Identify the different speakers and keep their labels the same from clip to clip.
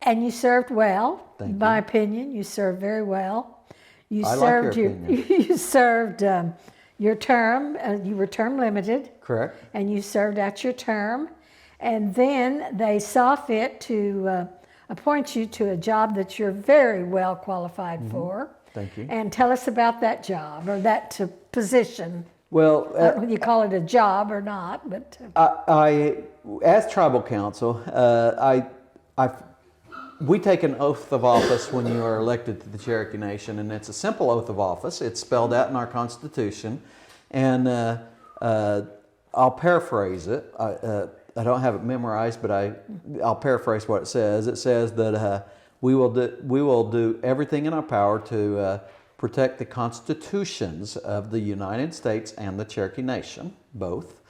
Speaker 1: And you served well,
Speaker 2: Thank
Speaker 1: in my opinion. You served very well. You
Speaker 2: I like
Speaker 1: served
Speaker 2: your opinion.
Speaker 1: you served your term. You were term limited,
Speaker 2: Correct.
Speaker 1: and you served out your term. And then they saw fit to appoint you to a job that you're very well qualified for.
Speaker 2: Thank you.
Speaker 1: And tell us about that job or that position.
Speaker 2: Well,
Speaker 1: I don't know whether you call it a job or not, but
Speaker 2: I as tribal council, we take an oath of office when you are elected to the Cherokee Nation, and it's a simple oath of office. It's spelled out in our Constitution, and I'll paraphrase it. I don't have it memorized, but I'll paraphrase what it says. It says that we will do everything in our power to protect the constitutions of the United States and the Cherokee Nation, both,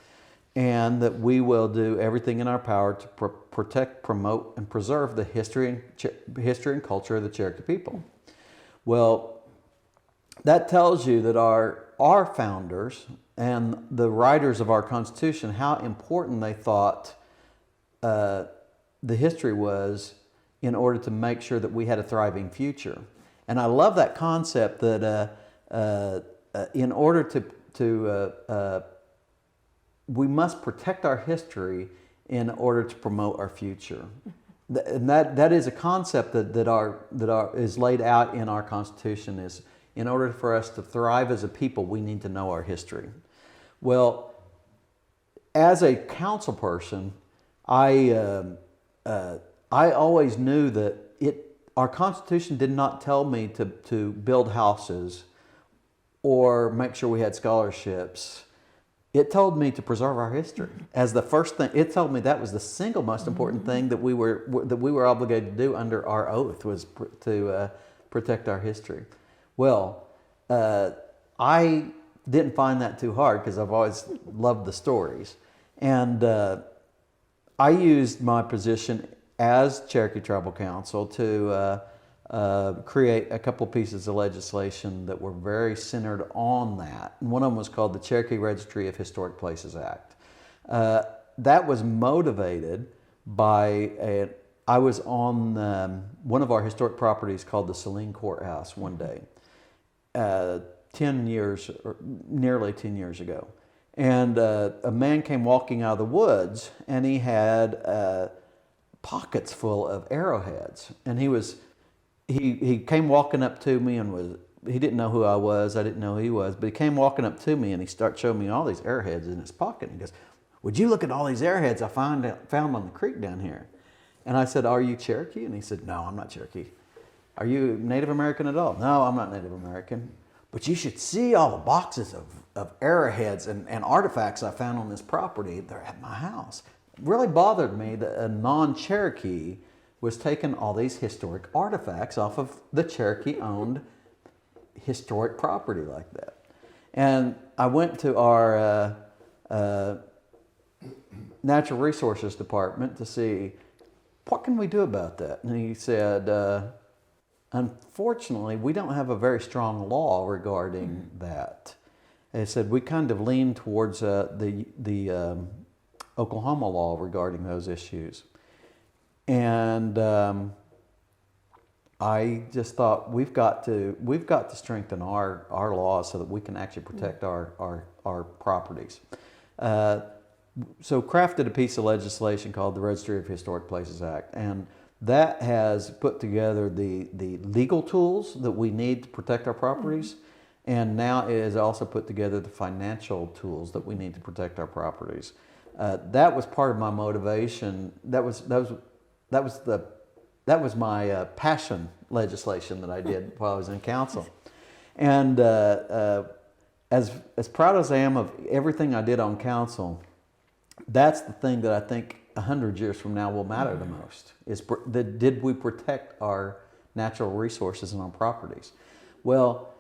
Speaker 2: and that we will do everything in our power to protect, promote, and preserve the history and culture of the Cherokee people. Well, that tells you that our founders and the writers of our Constitution, how important they thought the history was in order to make sure that we had a thriving future. And I love that concept that in order to we must protect our history in order to promote our future. And that is a concept that is laid out in our Constitution. Is in order for us to thrive as a people, we need to know our history. Well, as a council person, I always knew that our Constitution did not tell me to build houses or make sure we had scholarships. It told me to preserve our history as the first thing. It told me that was the single most important thing that we were obligated to do under our oath, was to protect our history. Well, I didn't find that too hard because I've always loved the stories, and I used my position as Cherokee Tribal Council to create a couple pieces of legislation that were very centered on that. And one of them was called the Cherokee Registry of Historic Places Act. That was motivated by I was on one of our historic properties called the Saline Courthouse one day, 10 years, or nearly 10 years ago. And a man came walking out of the woods, and he had pockets full of arrowheads. And he came walking up to me and he didn't know who I was. I didn't know who he was, but he came walking up to me and he started showing me all these arrowheads in his pocket. And he goes, "Would you look at all these arrowheads I found on the creek down here?" And I said, "Are you Cherokee?" And he said, "No, I'm not Cherokee." "Are you Native American at all?" "No, I'm not Native American." "But you should see all the boxes of arrowheads and artifacts I found on this property. They're at my house." It really bothered me that a non-Cherokee was taking all these historic artifacts off of the Cherokee-owned historic property like that. And I went to our Natural Resources Department to see, what can we do about that? And he said, "Unfortunately, we don't have a very strong law regarding that." He said, "We kind of lean towards the Oklahoma law regarding those issues." And I just thought we've got to strengthen our laws so that we can actually protect our properties. So crafted a piece of legislation called the Registry of Historic Places Act, and that has put together the legal tools that we need to protect our properties, and now it has also put together the financial tools that we need to protect our properties. That was part of my motivation. That was my passion legislation that I did while I was in council. And as proud as I am of everything I did on council, that's the thing that I think 100 years from now will matter the most, is did we protect our natural resources and our properties? Well,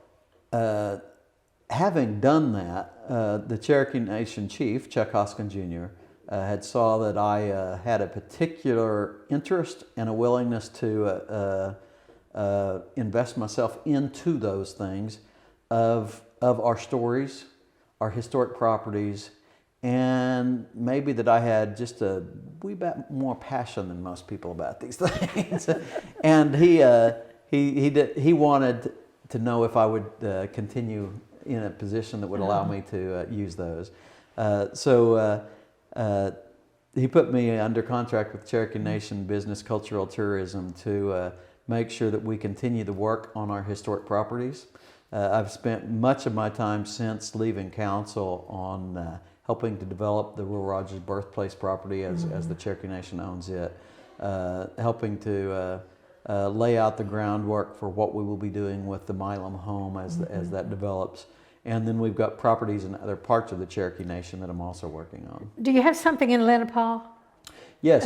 Speaker 2: having done that, the Cherokee Nation chief, Chuck Hoskin Jr., had saw that I had a particular interest and a willingness to invest myself into those things of our stories, our historic properties, and maybe that I had just a wee bit more passion than most people about these things. And he wanted to know if I would continue in a position that would allow me to use those. So he put me under contract with Cherokee Nation Business Cultural Tourism to make sure that we continue the work on our historic properties. I've spent much of my time since leaving council on helping to develop the Will Rogers Birthplace property as the Cherokee Nation owns it, helping to lay out the groundwork for what we will be doing with the Milam home as that develops. And then we've got properties in other parts of the Cherokee Nation that I'm also working on.
Speaker 1: Do you have something in Lenapaw?
Speaker 2: Yes,